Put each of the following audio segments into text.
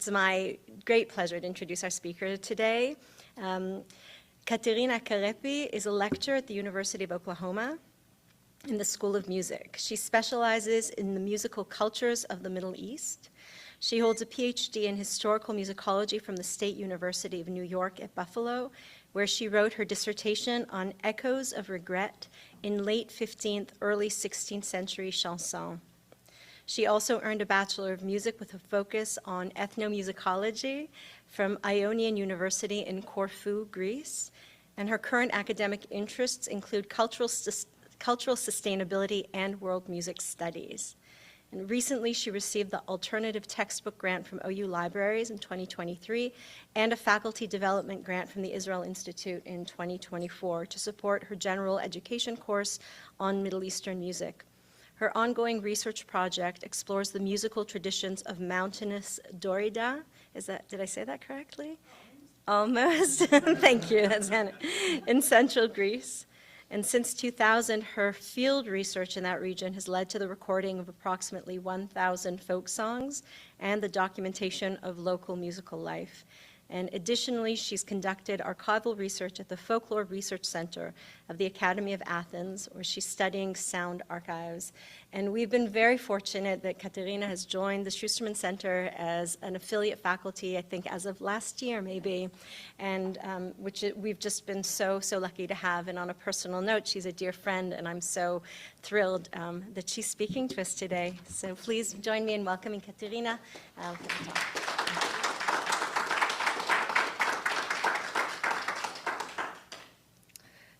It's my great pleasure to introduce our speaker today. Katerina Akarepi is a lecturer at the University of Oklahoma in the School of Music. She specializes in the musical cultures of the Middle East. She holds a PhD in historical musicology from the State University of New York at Buffalo, where she wrote her dissertation on echoes of regret in late 15th, early 16th century chansons. She also earned a Bachelor of Music with a focus on ethnomusicology from Ionian University in Corfu, Greece. And her current academic interests include cultural sustainability and world music studies. And recently, she received the Alternative Textbook Grant from OU Libraries in 2023 and a Faculty Development Grant from the Israel Institute in 2024 to support her general education course on Middle Eastern music. Her ongoing research project explores the musical traditions of mountainous Dorida. Did I say that correctly? Almost. Thank you. That's in central Greece. And since 2000, her field research in that region has led to the recording of approximately 1,000 folk songs and the documentation of local musical life. And additionally, she's conducted archival research at the Folklore Research Center of the Academy of Athens, where she's studying sound archives. And we've been very fortunate that Katerina has joined the Schusterman Center as an affiliate faculty, I think as of last year maybe, and we've just been so lucky to have. And on a personal note, she's a dear friend, and I'm so thrilled that she's speaking to us today. So please join me in welcoming Katerina for the talk.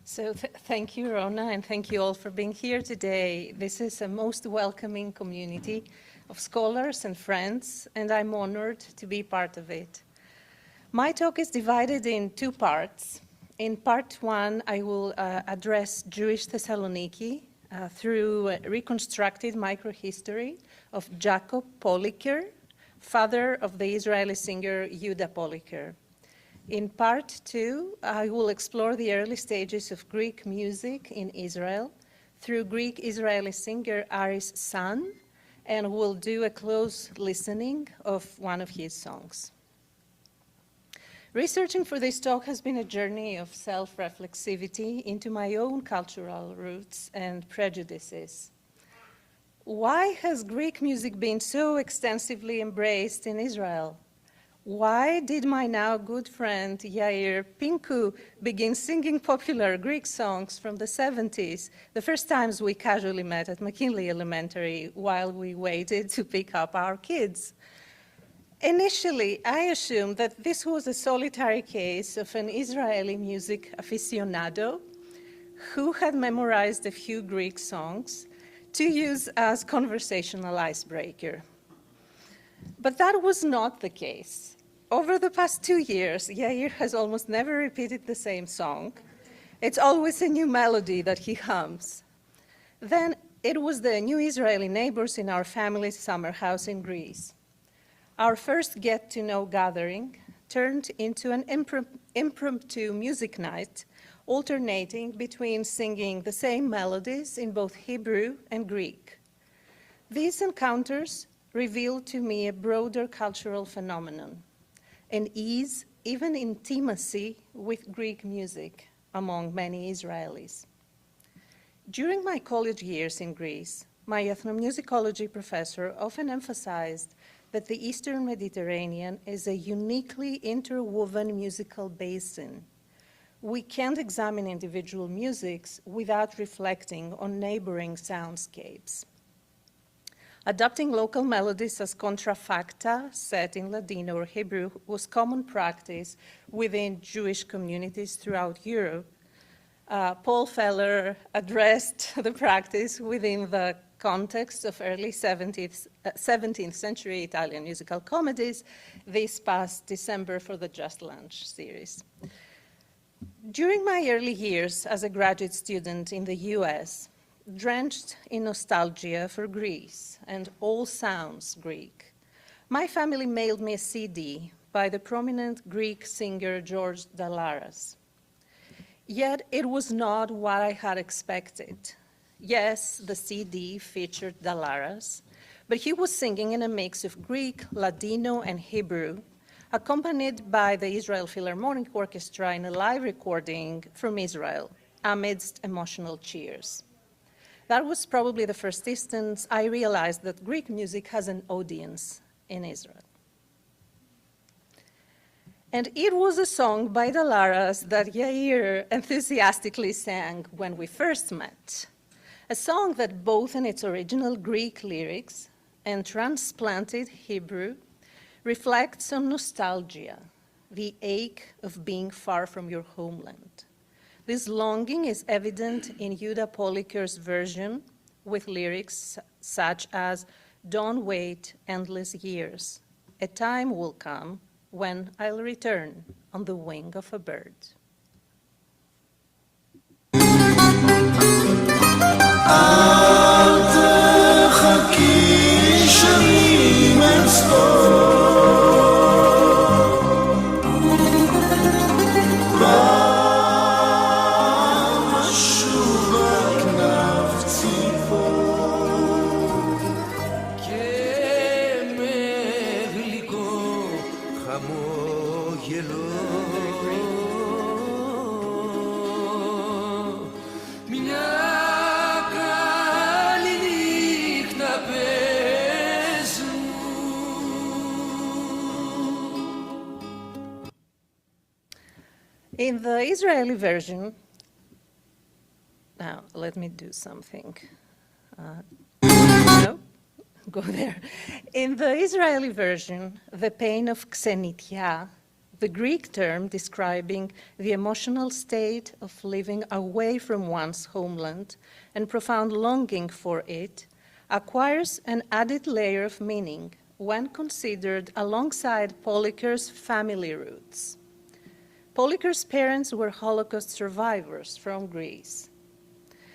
So thank you, Rona, and thank you all for being here today. This is a most welcoming community of scholars and friends, and I'm honored to be part of it. My talk is divided in two parts. In part one, I will address Jewish Thessaloniki through a reconstructed microhistory of Jacob Poliker, father of the Israeli singer Yehuda Poliker. In part two, I will explore the early stages of Greek music in Israel through Greek-Israeli singer Aris San, and will do a close listening of one of his songs. Researching for this talk has been a journey of self-reflexivity into my own cultural roots and prejudices. Why has Greek music been so extensively embraced in Israel? Why did my now good friend Yair Pinku begin singing popular Greek songs from the 70s, the first times we casually met at McKinley Elementary while we waited to pick up our kids? Initially, I assumed that this was a solitary case of an Israeli music aficionado who had memorized a few Greek songs to use as conversational icebreaker. But that was not the case. Over the past 2 years, Yair has almost never repeated the same song. It's always a new melody that he hums. Then it was the new Israeli neighbors in our family's summer house in Greece. Our first get-to-know gathering turned into an impromptu music night, alternating between singing the same melodies in both Hebrew and Greek. These encounters revealed to me a broader cultural phenomenon, an ease, even intimacy, with Greek music among many Israelis. During my college years in Greece, my ethnomusicology professor often emphasized that the Eastern Mediterranean is a uniquely interwoven musical basin. We can't examine individual musics without reflecting on neighboring soundscapes. Adopting local melodies as contrafacta, set in Ladino or Hebrew, was common practice within Jewish communities throughout Europe. Paul Feller addressed the practice within the context of early 17th century Italian musical comedies this past December for the JuSt Lunch series. During my early years as a graduate student in the US, drenched in nostalgia for Greece and all sounds Greek, my family mailed me a CD by the prominent Greek singer George Dallaras. Yet it was not what I had expected. Yes, the CD featured Dallaras, but he was singing in a mix of Greek, Ladino, and Hebrew, accompanied by the Israel Philharmonic Orchestra in a live recording from Israel, amidst emotional cheers. That was probably the first instance I realized that Greek music has an audience in Israel. And it was a song by the Laras that Yair enthusiastically sang when we first met. A song that both in its original Greek lyrics and transplanted Hebrew reflects on nostalgia, the ache of being far from your homeland. This longing is evident in Yuda Poliker's version with lyrics such as, "Don't wait endless years. A time will come when I'll return on the wing of a bird." In the Israeli version, now let me do something. No, go there. In the Israeli version, the pain of xenitia, the Greek term describing the emotional state of living away from one's homeland and profound longing for it, acquires an added layer of meaning when considered alongside Poliker's family roots. Poliker's parents were Holocaust survivors from Greece.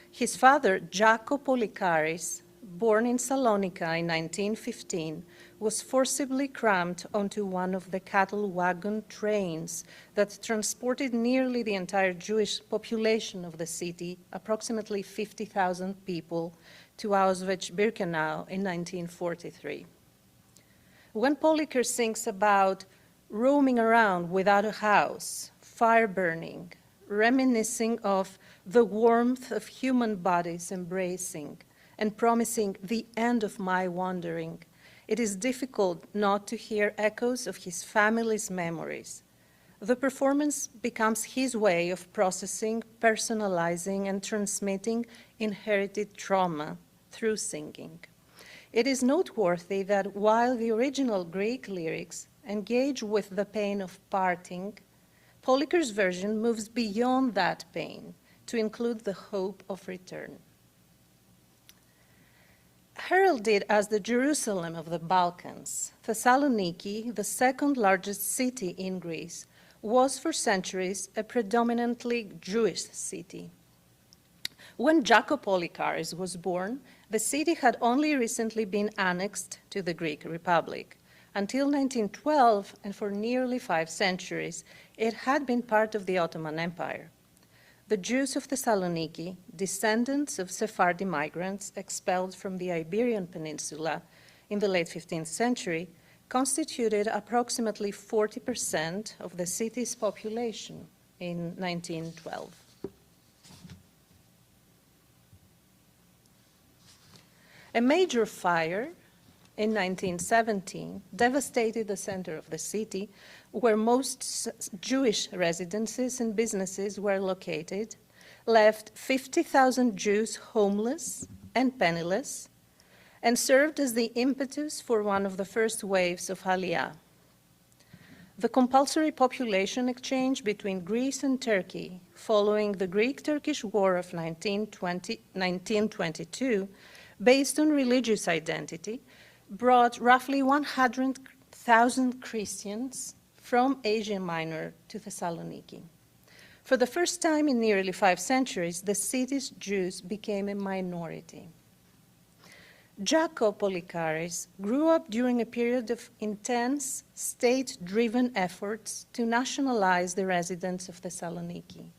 His father, Jaco Polikaris, born in Salonika in 1915, was forcibly crammed onto one of the cattle wagon trains that transported nearly the entire Jewish population of the city, approximately 50,000 people, to Auschwitz-Birkenau in 1943. When Poliker sings about roaming around without a house, fire burning, reminiscing of the warmth of human bodies embracing, and promising the end of my wandering, it is difficult not to hear echoes of his family's memories. The performance becomes his way of processing, personalizing, and transmitting inherited trauma through singing. It is noteworthy that while the original Greek lyrics engage with the pain of parting, Poliker's version moves beyond that pain to include the hope of return. Heralded as the Jerusalem of the Balkans, Thessaloniki, the second largest city in Greece, was for centuries a predominantly Jewish city. When Jaco Polikaris was born, the city had only recently been annexed to the Greek Republic. Until 1912, and for nearly 5 centuries, it had been part of the Ottoman Empire. The Jews of Thessaloniki, descendants of Sephardi migrants expelled from the Iberian Peninsula in the late 15th century, constituted approximately 40% of the city's population in 1912. A major fire in 1917 devastated the center of the city, where most Jewish residences and businesses were located, left 50,000 Jews homeless and penniless, and served as the impetus for one of the first waves of Aliyah. The compulsory population exchange between Greece and Turkey following the Greek-Turkish War of 1922, based on religious identity, brought roughly 100,000 Christians from Asia Minor to Thessaloniki. For the first time in nearly 5 centuries, the city's Jews became a minority. Jaco Polikaris grew up during a period of intense, state-driven efforts to nationalize the residents of Thessaloniki.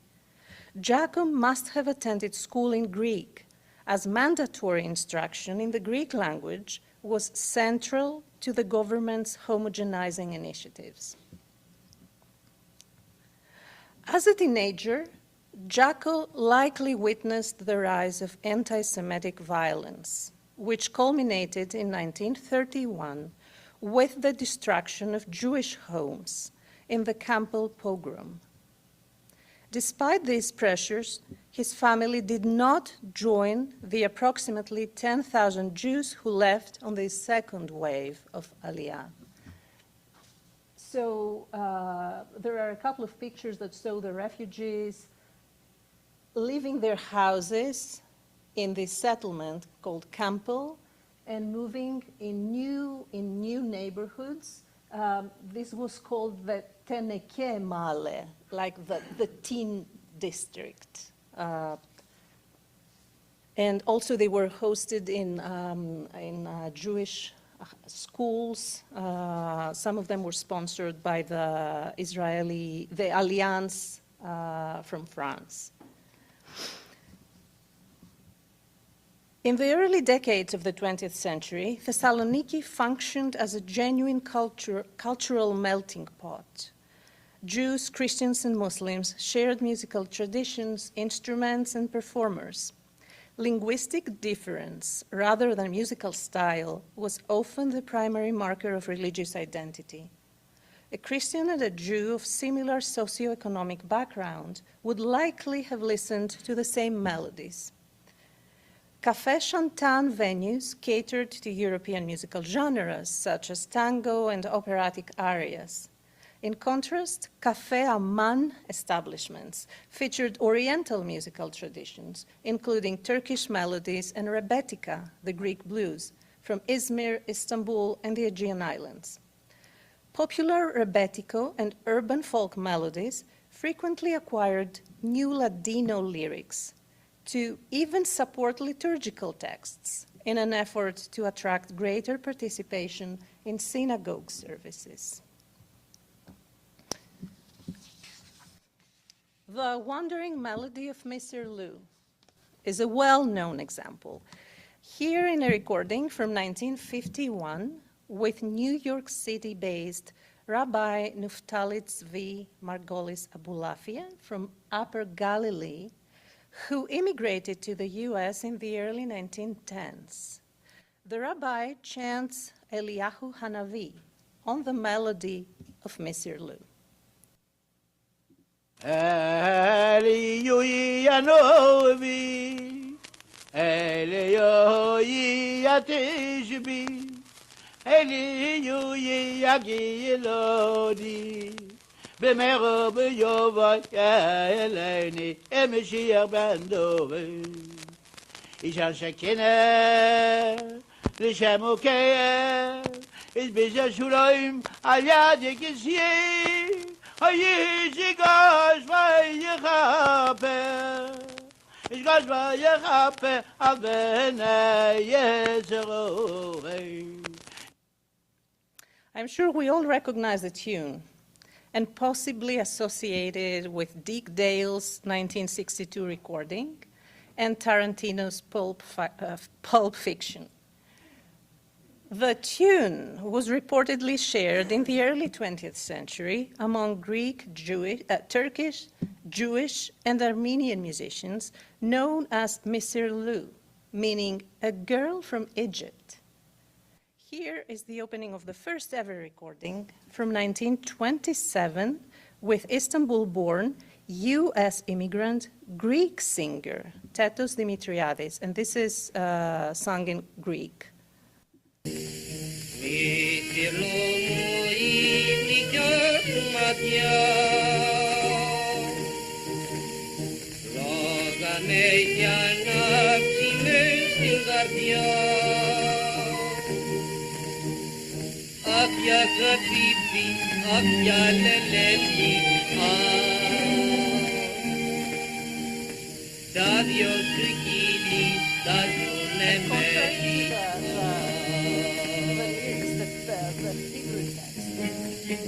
Jaco must have attended school in Greek, as mandatory instruction in the Greek language was central to the government's homogenizing initiatives. As a teenager, Jaco likely witnessed the rise of anti-Semitic violence, which culminated in 1931 with the destruction of Jewish homes in the Campbell pogrom. Despite these pressures, his family did not join the approximately 10,000 Jews who left on the second wave of Aliyah. So there are a couple of pictures that show the refugees leaving their houses in this settlement called Campbell and moving in new neighborhoods. This was called the Teneke Male, like the teen district. And also they were hosted in Jewish schools. Some of them were sponsored by the Alliance from France. In the early decades of the 20th century, Thessaloniki functioned as a genuine cultural melting pot. Jews, Christians, and Muslims shared musical traditions, instruments, and performers. Linguistic difference, rather than musical style, was often the primary marker of religious identity. A Christian and a Jew of similar socioeconomic background would likely have listened to the same melodies. Café chantant venues catered to European musical genres, such as tango and operatic arias. In contrast, café amman establishments featured Oriental musical traditions, including Turkish melodies and rebetika, the Greek blues, from Izmir, Istanbul, and the Aegean Islands. Popular rebetiko and urban folk melodies frequently acquired new Ladino lyrics to even support liturgical texts in an effort to attract greater participation in synagogue services. The Wandering Melody of Mr. Lou is a well-known example. Here in a recording from 1951 with New York City-based Rabbi Nuftali Tzvi Margolis Abulafia from Upper Galilee, who immigrated to the US in the early 1910s. The rabbi chants Eliyahu Hanavi on the melody of Mr. Lou. Eliyu Yanovi, Eliyu Yatishbi, Eliyu Yagilodi, Bemerab Yova Eleni, Emishir Bandore, Isha Shekine, Lishamokeh, is Bisha Shulaim, Aliadikisi. Ich I'm sure we all recognize the tune and possibly associate it with Dick Dale's 1962 recording and Tarantino's Pulp Fiction. The tune was reportedly shared in the early 20th century among Greek, Turkish, Jewish, and Armenian musicians known as Mr. Lou, meaning a girl from Egypt. Here is the opening of the first ever recording from 1927 with Istanbul-born U.S. immigrant Greek singer Tetos Dimitriadis, and this is sung in Greek.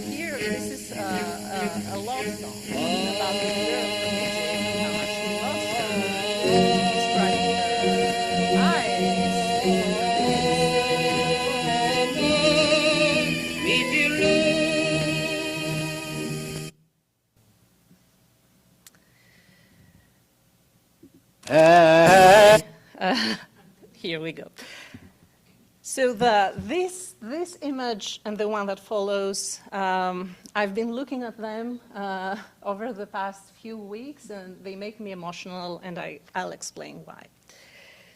Here, this is a love song about this girl from Egypt, how much she loves her, describing her eyes and her lips. So this image and the one that follows, I've been looking at them over the past few weeks, and they make me emotional, and I'll explain why.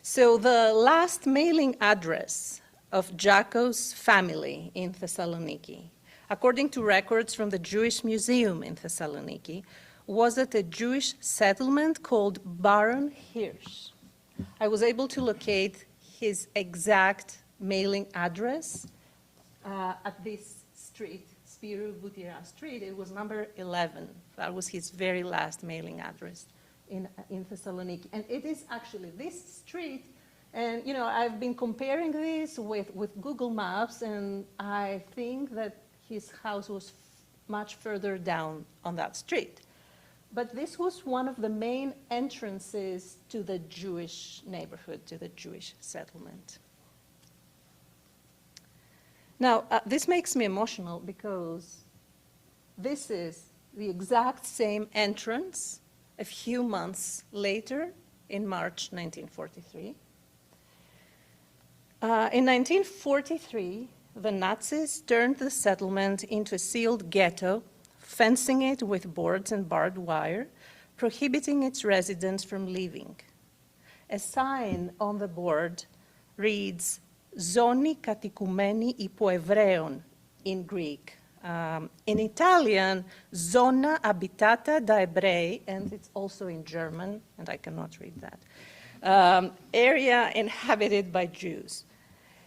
So the last mailing address of Jaco's family in Thessaloniki, according to records from the Jewish Museum in Thessaloniki, was at a Jewish settlement called Baron Hirsch. I was able to locate his exact mailing address at this street, Spiru Butira Street. It was number 11. That was his very last mailing address in Thessaloniki. And it is actually this street, and you know, I've been comparing this with Google Maps, and I think that his house was much further down on that street. But this was one of the main entrances to the Jewish neighborhood, to the Jewish settlement. Now, this makes me emotional because this is the exact same entrance a few months later, in March 1943. In 1943, the Nazis turned the settlement into a sealed ghetto, fencing it with boards and barbed wire, prohibiting its residents from leaving. A sign on the board reads, Zoni katikoumeni υπό Εβραίων, in Greek. In Italian, Zona abitata da Ebrei, and it's also in German, and I cannot read that. Area inhabited by Jews.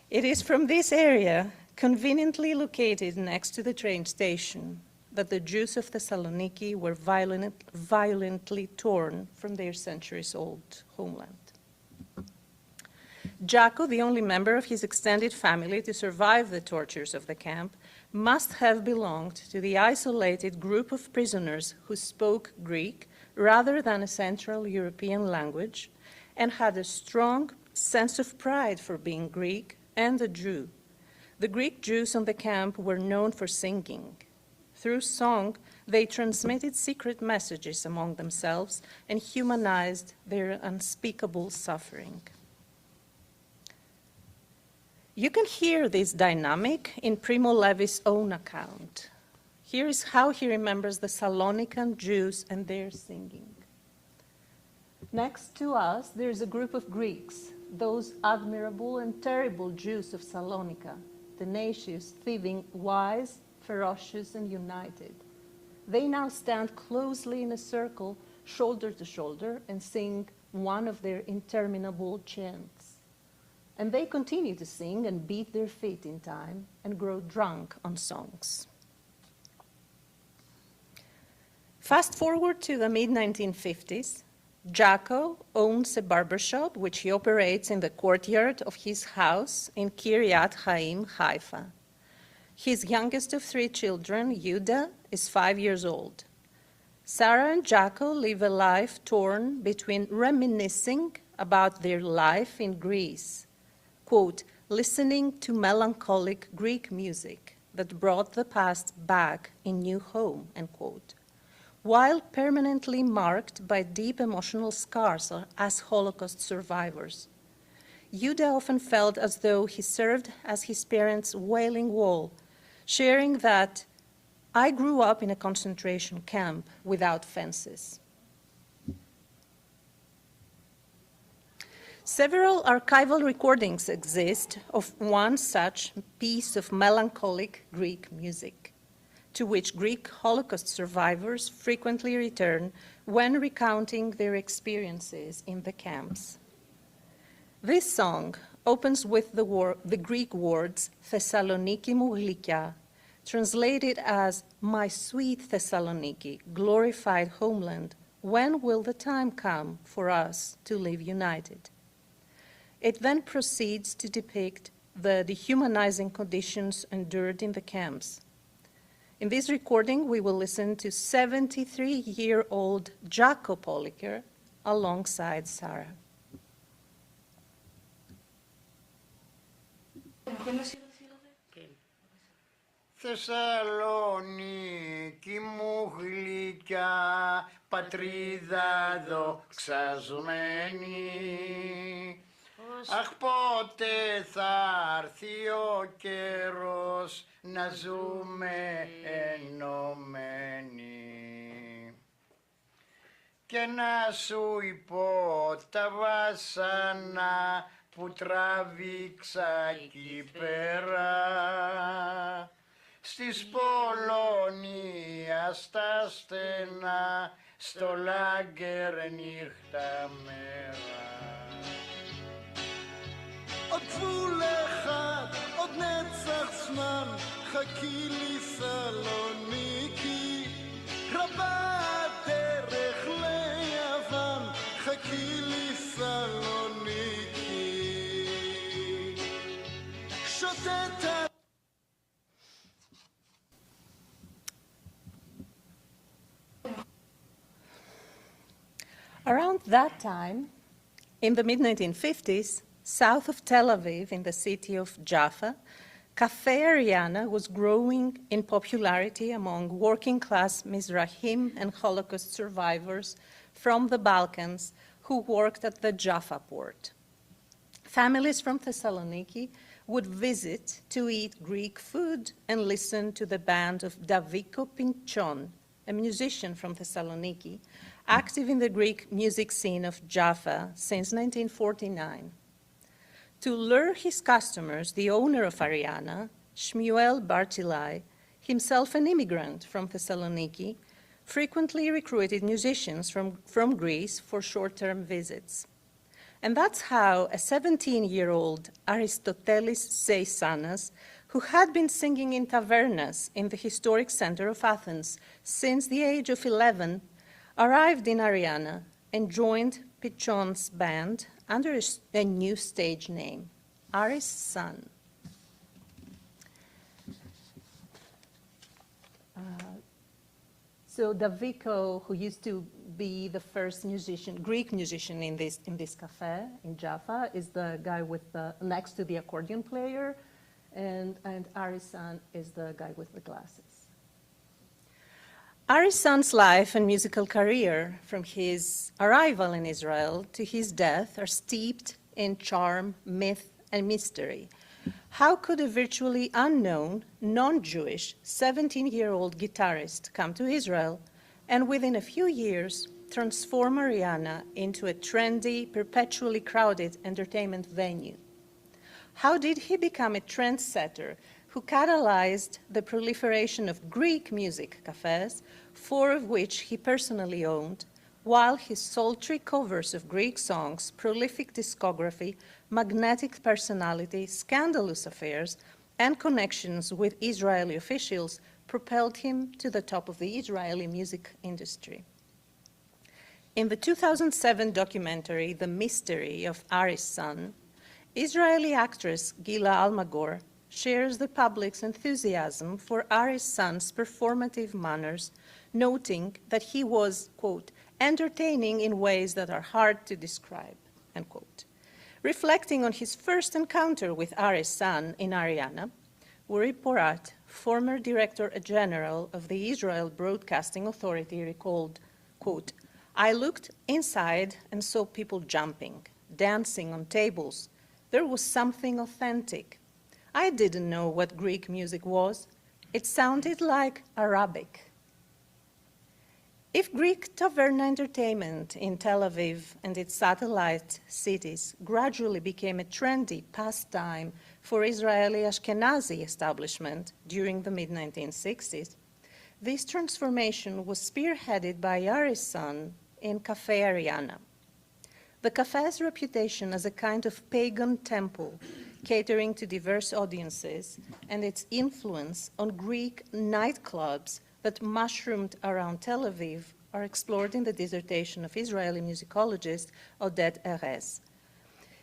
It is from this area, conveniently located next to the train station, that the Jews of Thessaloniki were violently torn from their centuries-old homeland. Jaco, the only member of his extended family to survive the tortures of the camp, must have belonged to the isolated group of prisoners who spoke Greek rather than a Central European language and had a strong sense of pride for being Greek and a Jew. The Greek Jews on the camp were known for singing. Through song, they transmitted secret messages among themselves and humanized their unspeakable suffering. You can hear this dynamic in Primo Levi's own account. Here is how he remembers the Salonican Jews and their singing. Next to us, there is a group of Greeks, those admirable and terrible Jews of Salonika, tenacious, thieving, wise, ferocious, and united. They now stand closely in a circle, shoulder to shoulder, and sing one of their interminable chants. And they continue to sing and beat their feet in time and grow drunk on songs. Fast forward to the mid-1950s, Jaco owns a barbershop which he operates in the courtyard of his house in Kiryat Chaim, Haifa. His youngest of 3 children, Yuda, is 5 years old. Sarah and Jaco live a life torn between reminiscing about their life in Greece, quote, listening to melancholic Greek music that brought the past back in new home, end quote, while permanently marked by deep emotional scars as Holocaust survivors. Yuda often felt as though he served as his parents' wailing wall, sharing that, I grew up in a concentration camp without fences. Several archival recordings exist of one such piece of melancholic Greek music, to which Greek Holocaust survivors frequently return when recounting their experiences in the camps. This song opens with the Greek words Thessaloniki mou glykia, translated as my sweet Thessaloniki, glorified homeland, when will the time come for us to live united? It then proceeds to depict the dehumanizing conditions endured in the camps. In this recording, we will listen to 73-year-old Jaco Poliker alongside Sarah. Θεσσαλονίκη μου γλυκιά, πατρίδα δοξασμένη, Αχ, πότε θα έρθει ο καιρός να ζούμε ενωμένοι και να σου υπό τα βάσανα που τράβηξα εκεί πέρα στις Πολωνία στα στενά στο λάγκερ νύχτα μέρα. עוד גבול אחד, עוד נצח זמן, חכי לי סלוניקי, רבה הדרך ליוון, חכי לי סלוניקי. שוטט Around that time, in the mid-1950s, south of Tel Aviv, in the city of Jaffa, Café Ariana was growing in popularity among working-class Mizrahim and Holocaust survivors from the Balkans who worked at the Jaffa port. Families from Thessaloniki would visit to eat Greek food and listen to the band of Daviko Pinchon, a musician from Thessaloniki, active in the Greek music scene of Jaffa since 1949. To lure his customers, the owner of Ariana, Shmuel Bartilai, himself an immigrant from Thessaloniki, frequently recruited musicians from Greece for short-term visits. And that's how a 17-year-old Aristotelis Seisanas, who had been singing in tavernas in the historic center of Athens since the age of 11, arrived in Ariana and joined Pichon's band under a new stage name, Aris San. So Daviko, who used to be the first Greek musician in this cafe in Jaffa, is the guy with next to the accordion player, and Arisan is the guy with the glasses. Arisan's life and musical career, from his arrival in Israel to his death, are steeped in charm, myth, and mystery. How could a virtually unknown, non-Jewish 17-year-old guitarist come to Israel and within a few years transform Ariana into a trendy, perpetually crowded entertainment venue? How did he become a trendsetter who catalyzed the proliferation of Greek music cafes, 4 of which he personally owned, while his sultry covers of Greek songs, prolific discography, magnetic personality, scandalous affairs, and connections with Israeli officials propelled him to the top of the Israeli music industry. In the 2007 documentary, The Mystery of Aris San, Israeli actress Gila Almagor shares the public's enthusiasm for Aris San's performative manners, noting that he was, quote, entertaining in ways that are hard to describe, end quote. Reflecting on his first encounter with Aris San in Ariana, Uri Porat, former Director General of the Israel Broadcasting Authority, recalled, quote, I looked inside and saw people jumping, dancing on tables. There was something authentic. I didn't know what Greek music was. It sounded like Arabic. If Greek tavern entertainment in Tel Aviv and its satellite cities gradually became a trendy pastime for Israeli Ashkenazi establishment during the mid-1960s, this transformation was spearheaded by Aris San in Café Ariana. The cafe's reputation as a kind of pagan temple catering to diverse audiences and its influence on Greek nightclubs that mushroomed around Tel Aviv are explored in the dissertation of Israeli musicologist Oded Erez.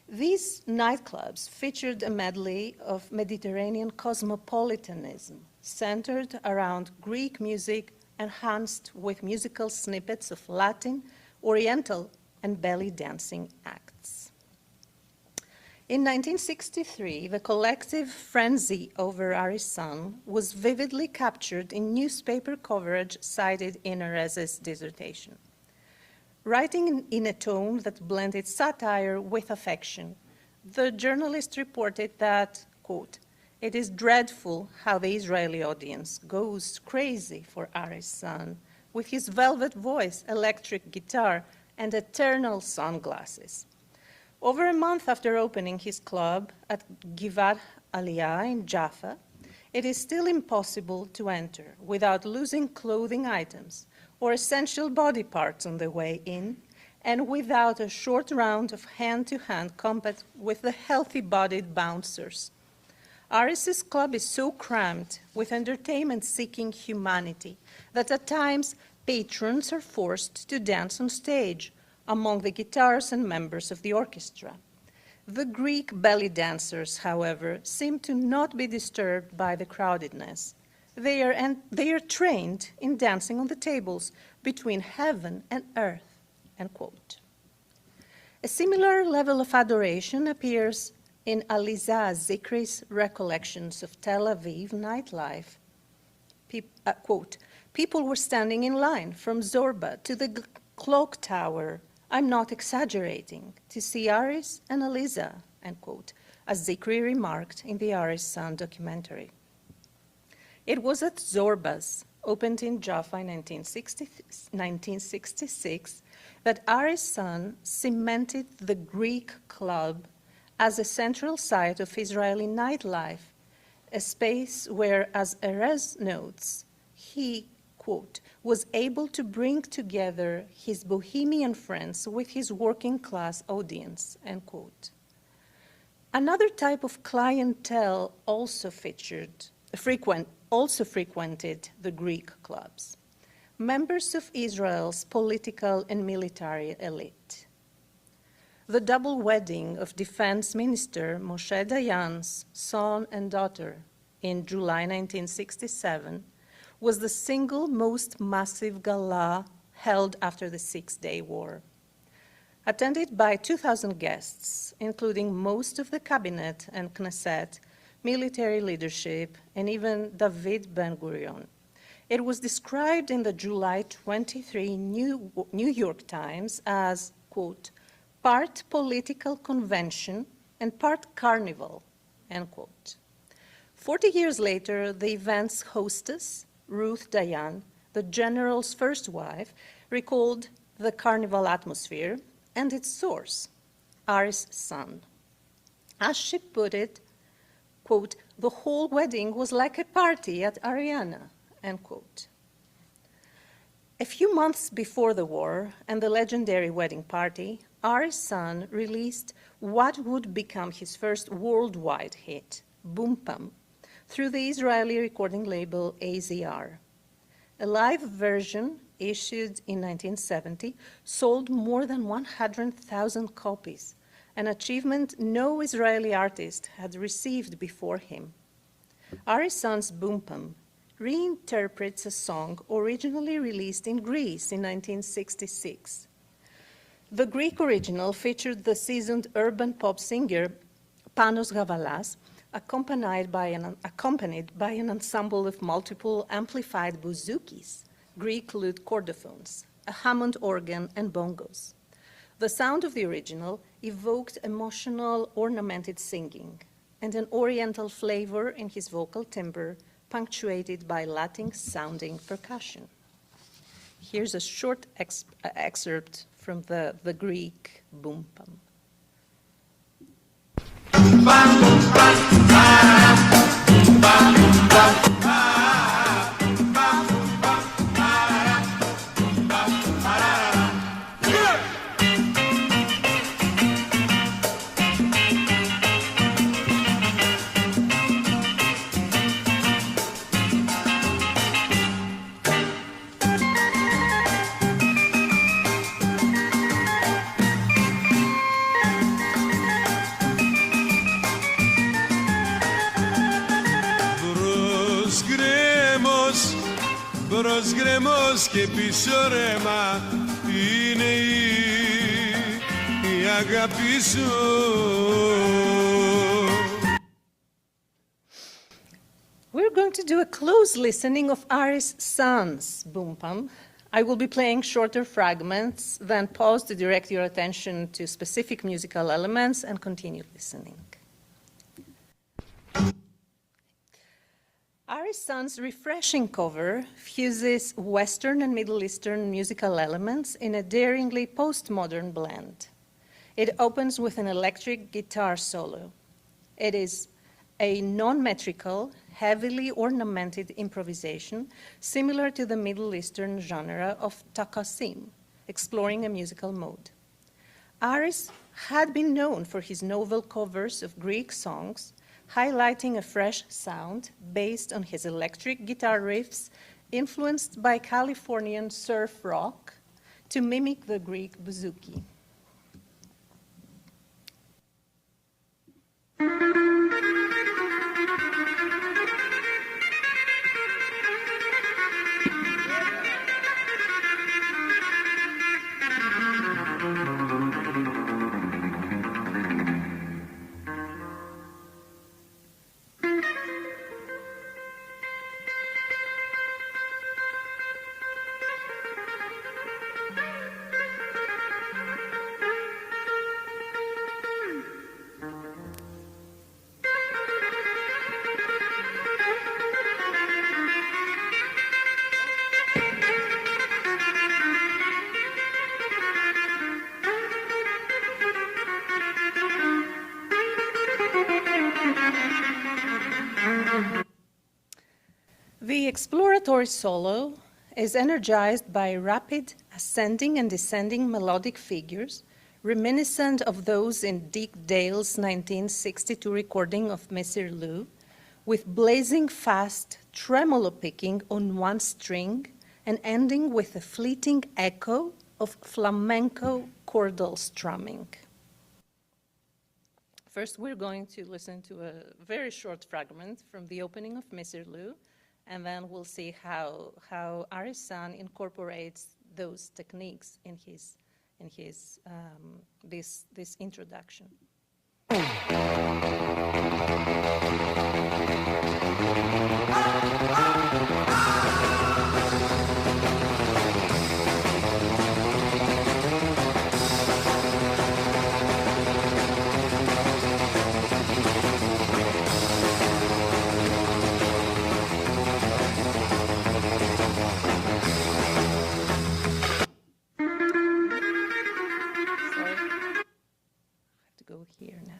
These nightclubs featured a medley of Mediterranean cosmopolitanism centered around Greek music enhanced with musical snippets of Latin, Oriental, and belly dancing acts. In 1963, the collective frenzy over Aris San was vividly captured in newspaper coverage cited in Erez's dissertation. Writing in a tone that blended satire with affection, the journalist reported that, quote, "It is dreadful how the Israeli audience goes crazy for Ari's son with his velvet voice, electric guitar, and eternal sunglasses." Over a month after opening his club at Givat Aliyah in Jaffa, it is still impossible to enter without losing clothing items or essential body parts on the way in, and without a short round of hand-to-hand combat with the healthy-bodied bouncers. Aris's club is so crammed with entertainment-seeking humanity that at times patrons are forced to dance on stage among the guitars and members of the orchestra. The Greek belly dancers, however, seem to not be disturbed by the crowdedness. They are trained in dancing on the tables between heaven and earth, end quote. A similar level of adoration appears in Aliza Zikri's recollections of Tel Aviv nightlife. Quote, "People were standing in line from Zorba to the clock tower, I'm not exaggerating, to see Aris and Aliza," end quote, as Zikri remarked in the Aris Son documentary. It was at Zorba's, opened in Jaffa in 1966, that Aris Son cemented the Greek club as a central site of Israeli nightlife, a space where, as Erez notes, he, quote, "was able to bring together his bohemian friends with his working-class audience," end quote. Another type of clientele also frequented the Greek clubs, members of Israel's political and military elite. The double wedding of Defense Minister Moshe Dayan's son and daughter in July 1967 was the single most massive gala held after the Six-Day War. Attended by 2,000 guests, including most of the cabinet and Knesset, military leadership, and even David Ben-Gurion. It was described in the July 23 New York Times as, quote, "part political convention and part carnival," end quote. 40 years later, the event's hostess, Ruth Dayan, the general's first wife, recalled the carnival atmosphere and its source, Aris' son. As she put it, quote, "the whole wedding was like a party at Ariana," end quote. A few months before the war and the legendary wedding party, Aris' son released what would become his first worldwide hit, Boom Pam, through the Israeli recording label AZR. A live version issued in 1970 sold more than 100,000 copies, an achievement no Israeli artist had received before him. Aris' son's Boom Pam reinterprets a song originally released in Greece in 1966. The Greek original featured the seasoned urban pop singer Panos Gavalas, accompanied by an ensemble of multiple amplified bouzouki, Greek lute chordophones, a Hammond organ, and bongos. The sound of the original evoked emotional, ornamented singing and an oriental flavor in his vocal timbre, punctuated by Latin-sounding percussion. Here's a short excerpt from the Greek Boom Pam. Μπρος γκρεμός και πίσω ρέμα είναι η αγάπη σου. We're going to do a close listening of Aris' son's Boom Pam. I will be playing shorter fragments, then pause to direct your attention to specific musical elements and continue listening. Aris Sun's refreshing cover fuses Western and Middle Eastern musical elements in a daringly postmodern blend. It opens with an electric guitar solo. It is a non-metrical, heavily ornamented improvisation similar to the Middle Eastern genre of takasim, exploring a musical mode. Aris had been known for his novel covers of Greek songs, highlighting a fresh sound based on his electric guitar riffs influenced by Californian surf rock to mimic the Greek bouzouki. The exploratory solo is energized by rapid ascending and descending melodic figures, reminiscent of those in Dick Dale's 1962 recording of Messire Lou, with blazing fast tremolo picking on one string and ending with a fleeting echo of flamenco chordal strumming. First, we're going to listen to a very short fragment from the opening of Messire Lou, and then we'll see how Aris Sun incorporates those techniques in this introduction. Go here now.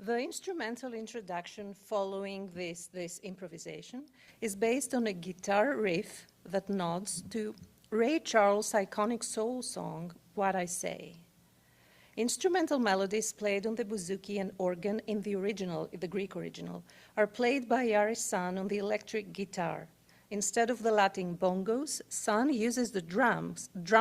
The instrumental introduction following this improvisation is based on a guitar riff that nods to Ray Charles' iconic soul song, What I Say. Instrumental melodies played on the bouzouki and organ in the Greek original, are played by Aris Sun on the electric guitar. Instead of the Latin bongos, Sun uses the drum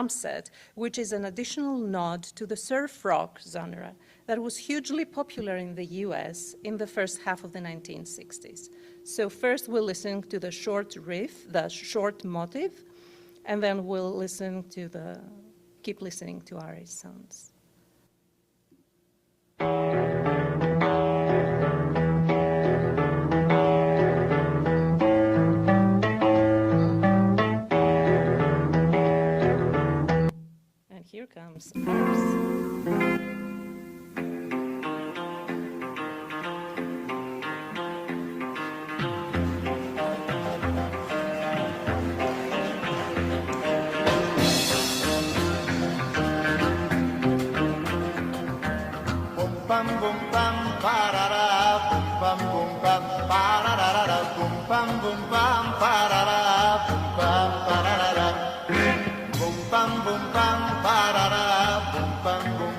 set, which is an additional nod to the surf rock genre that was hugely popular in the US in the first half of the 1960s. So first we'll listen to the short riff, the short motive, and then we'll keep listening to Aris Sun's. And here comes Aris. Bum bum bum parara bum bum bum bum parara bum bum bum bum parara bum bum parara bum bum bum bum parara bum bum bum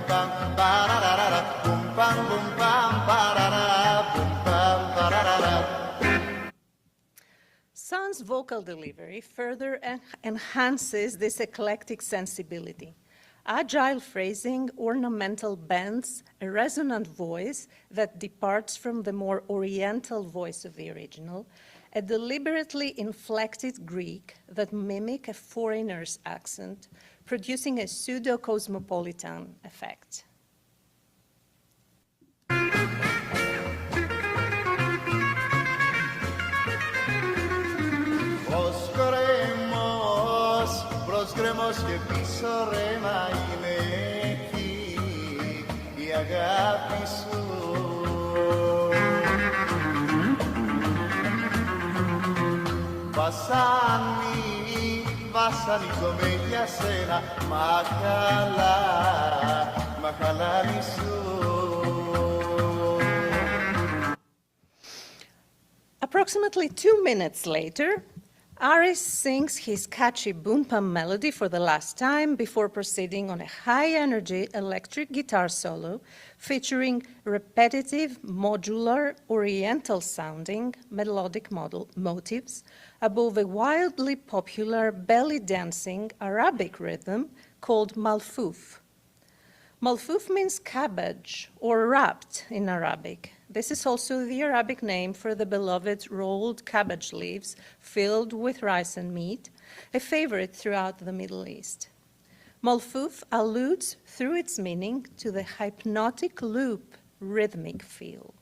Aris's vocal delivery further enhances this eclectic sensibility. Agile phrasing, ornamental bends, a resonant voice that departs from the more oriental voice of the original, a deliberately inflected Greek that mimic a foreigner's accent, producing a pseudo-cosmopolitan effect. Γκρέμος και πίσω ρέμα είναι εκεί η αγάπη σου. Βασανίζομαι για σένα, μα χαλάλι σου. Approximately 2 minutes later, Aris sings his catchy boom-pam melody for the last time before proceeding on a high-energy electric guitar solo featuring repetitive, modular, oriental-sounding melodic motifs above a wildly popular belly-dancing Arabic rhythm called malfouf. Malfouf means cabbage or wrapped in Arabic. This is also the Arabic name for the beloved rolled cabbage leaves filled with rice and meat, a favorite throughout the Middle East. Malfouf alludes through its meaning to the hypnotic loop rhythmic feel.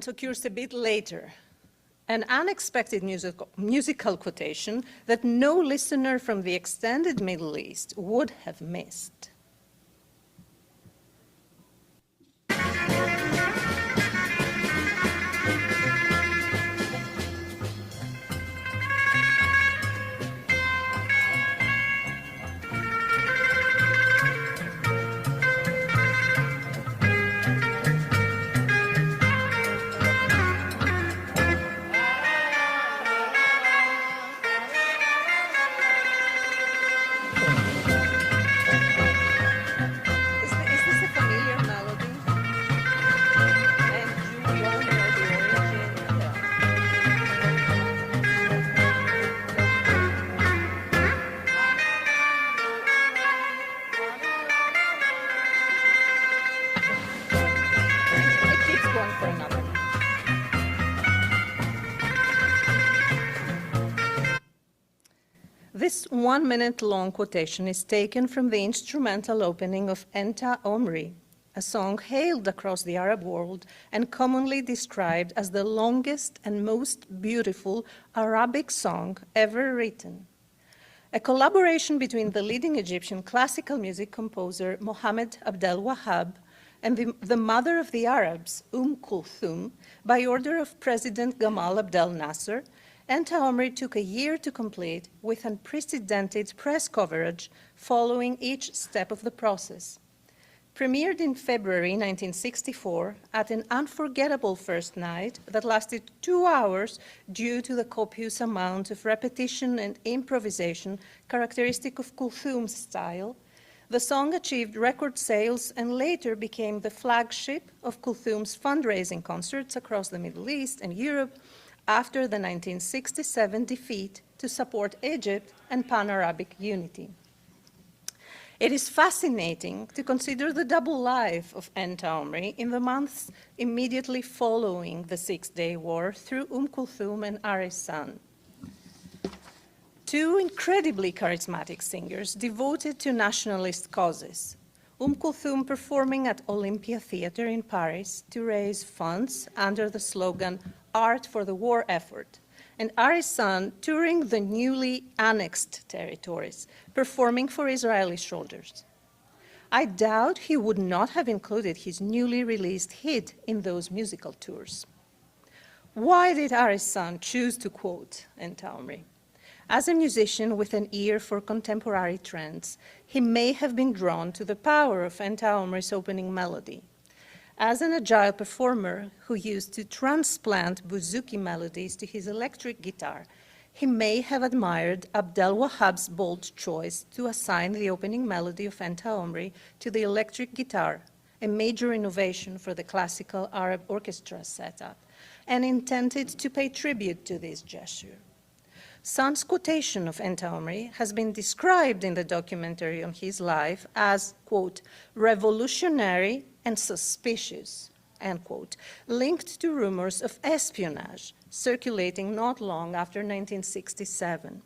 Occurs a bit later, an unexpected musical quotation that no listener from the extended Middle East would have missed. This 1-minute-long quotation is taken from the instrumental opening of Enta Omri, a song hailed across the Arab world and commonly described as the longest and most beautiful Arabic song ever written. A collaboration between the leading Egyptian classical music composer Mohammed Abdel Wahab and the mother of the Arabs, Kulthum, by order of President Gamal Abdel Nasser, Enta Omri took a year to complete with unprecedented press coverage following each step of the process. Premiered in February 1964 at an unforgettable first night that lasted 2 hours due to the copious amount of repetition and improvisation characteristic of Kulthum's style, the song achieved record sales and later became the flagship of Kulthum's fundraising concerts across the Middle East and Europe after the 1967 defeat to support Egypt and Pan-Arabic unity. It is fascinating to consider the double life of Enta Omri in the months immediately following the Six-Day War through Kulthum and Aris' son. Two incredibly charismatic singers devoted to nationalist causes. Kulthum performing at Olympia Theatre in Paris to raise funds under the slogan Art for the War Effort, and Ari's son touring the newly annexed territories, performing for Israeli soldiers. I doubt he would not have included his newly released hit in those musical tours. Why did Ari's son choose to quote Entaumri? As a musician with an ear for contemporary trends, he may have been drawn to the power of Entaumri's opening melody. As an agile performer who used to transplant bouzouki melodies to his electric guitar, he may have admired Abdel Wahhab's bold choice to assign the opening melody of Entaumri to the electric guitar, a major innovation for the classical Arab orchestra setup, and intended to pay tribute to this gesture. Son's quotation of Entaumri has been described in the documentary on his life as, quote, revolutionary and suspicious, end quote, linked to rumors of espionage circulating not long after 1967.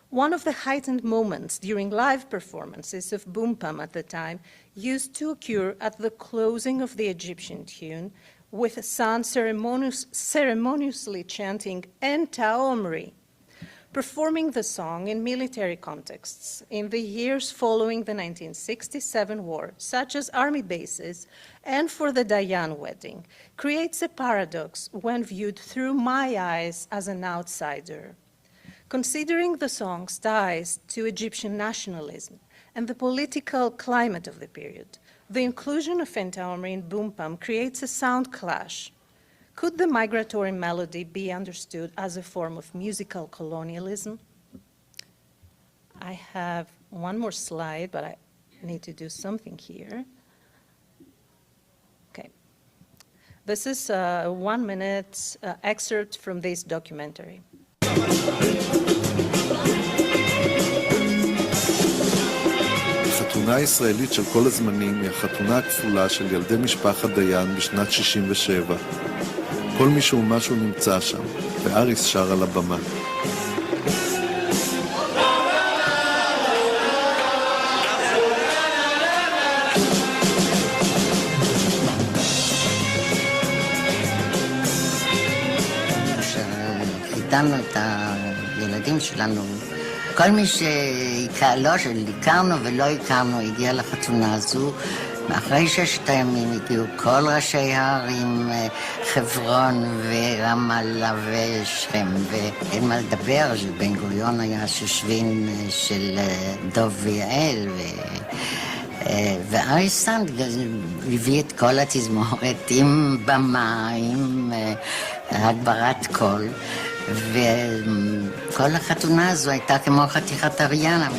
One of the heightened moments during live performances of Boom Pam at the time used to occur at the closing of the Egyptian tune, with Son ceremoniously chanting Entaumri, performing the song in military contexts in the years following the 1967 war, such as army bases and for the Dayan wedding, creates a paradox when viewed through my eyes as an outsider. Considering the song's ties to Egyptian nationalism and the political climate of the period, the inclusion of Entaumri in Boom Pam creates a sound clash. Could the migratory melody be understood as a form of musical colonialism? I have one more slide, but I need to do something here. Okay. This is a 1-minute excerpt from this documentary. החתונה הישראלית של כל הזמנים היא החתונה הכפולה של ילדי משפחת דיין בשנת 67. כל מישהו ומשהו נמצא שם, ואריס שר על הבמה. כשחיתנו את הילדים שלנו, כל מי שהכרנו ולא הכרנו הגיע לחתונה הזו. אחרי 6 הימים הגיעו כל ראשי הערים, חברון ורמאללה ושכם, ואין מה לדבר, בן גוריון היה שושבין של דוב ויעל, וארי סנד הביא את כל התזמורת עם במה, עם הגברת קול, וכל החתונה הזו הייתה כמו חתיכת אריאנה.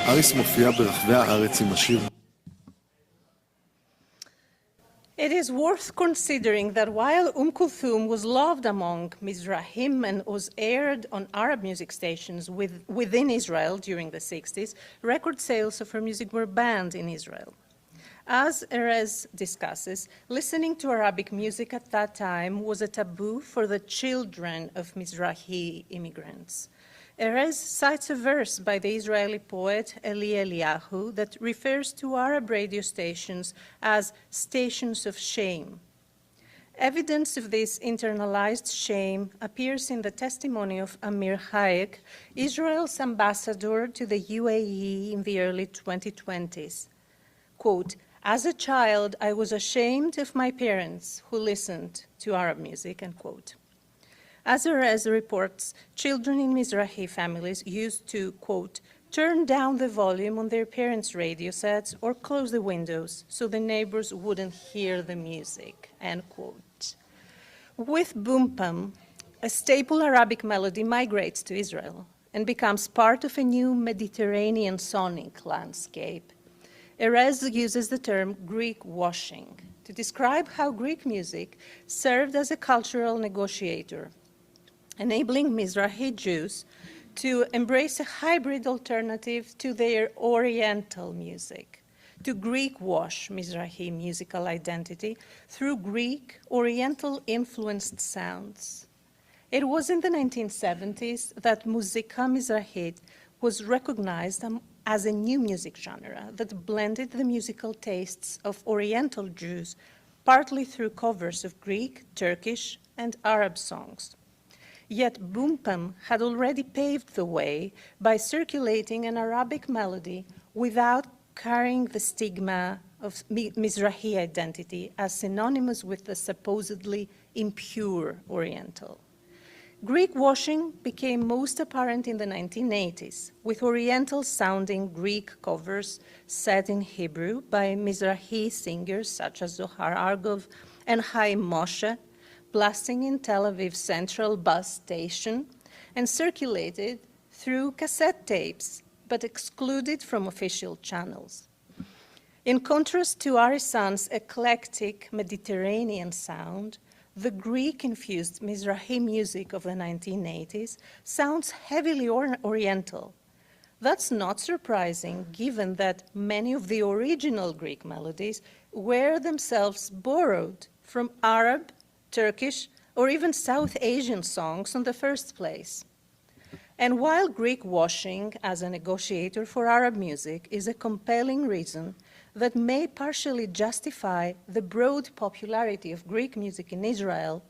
אריס מופיע ברחבי הארץ עם השיר. It is worth considering that while Kulthum was loved among Mizrahim and was aired on Arab music stations within Israel during the 60s, record sales of her music were banned in Israel. As Erez discusses, listening to Arabic music at that time was a taboo for the children of Mizrahi immigrants. Erez cites a verse by the Israeli poet Eli Eliyahu that refers to Arab radio stations as stations of shame. Evidence of this internalized shame appears in the testimony of Amir Hayek, Israel's ambassador to the UAE in the early 2020s. Quote, "As a child, I was ashamed of my parents who listened to Arab music," end quote. As Erez reports, children in Mizrahi families used to, quote, turn down the volume on their parents' radio sets or close the windows so the neighbors wouldn't hear the music, end quote. With Boom Pam, a staple Arabic melody migrates to Israel and becomes part of a new Mediterranean sonic landscape. Erez uses the term Greek washing to describe how Greek music served as a cultural negotiator, enabling Mizrahi Jews to embrace a hybrid alternative to their Oriental music. to Greek-wash Mizrahi musical identity through Greek Oriental-influenced sounds. It was in the 1970s that Muzika Mizrahit was recognized as a new music genre that blended the musical tastes of Oriental Jews, partly through covers of Greek, Turkish, and Arab songs. Yet Bumpam had already paved the way by circulating an Arabic melody without carrying the stigma of Mizrahi identity as synonymous with the supposedly impure Oriental. Greek washing became most apparent in the 1980s, with Oriental-sounding Greek covers set in Hebrew by Mizrahi singers such as Zohar Argov and Chaim Moshe, blasting in Tel Aviv's central bus station and circulated through cassette tapes, but excluded from official channels. In contrast to Arisan's eclectic Mediterranean sound, the Greek-infused Mizrahi music of the 1980s sounds heavily Oriental. That's not surprising, given that many of the original Greek melodies were themselves borrowed from Arab, Turkish, or even South Asian songs in the first place. And while Greek washing as a negotiator for Arab music is a compelling reason that may partially justify the broad popularity of Greek music in Israel,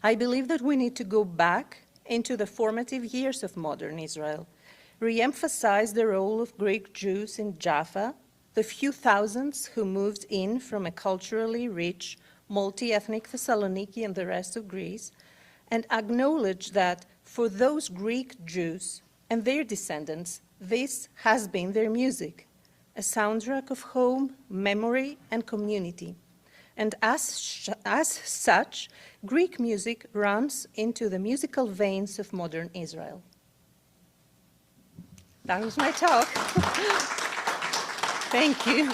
I believe that we need to go back into the formative years of modern Israel, re-emphasize the role of Greek Jews in Jaffa, the few thousands who moved in from a culturally rich, multi-ethnic Thessaloniki and the rest of Greece, and acknowledge that for those Greek Jews and their descendants, this has been their music, a soundtrack of home, memory, and community. And as such, Greek music runs into the musical veins of modern Israel. That was my talk. Thank you.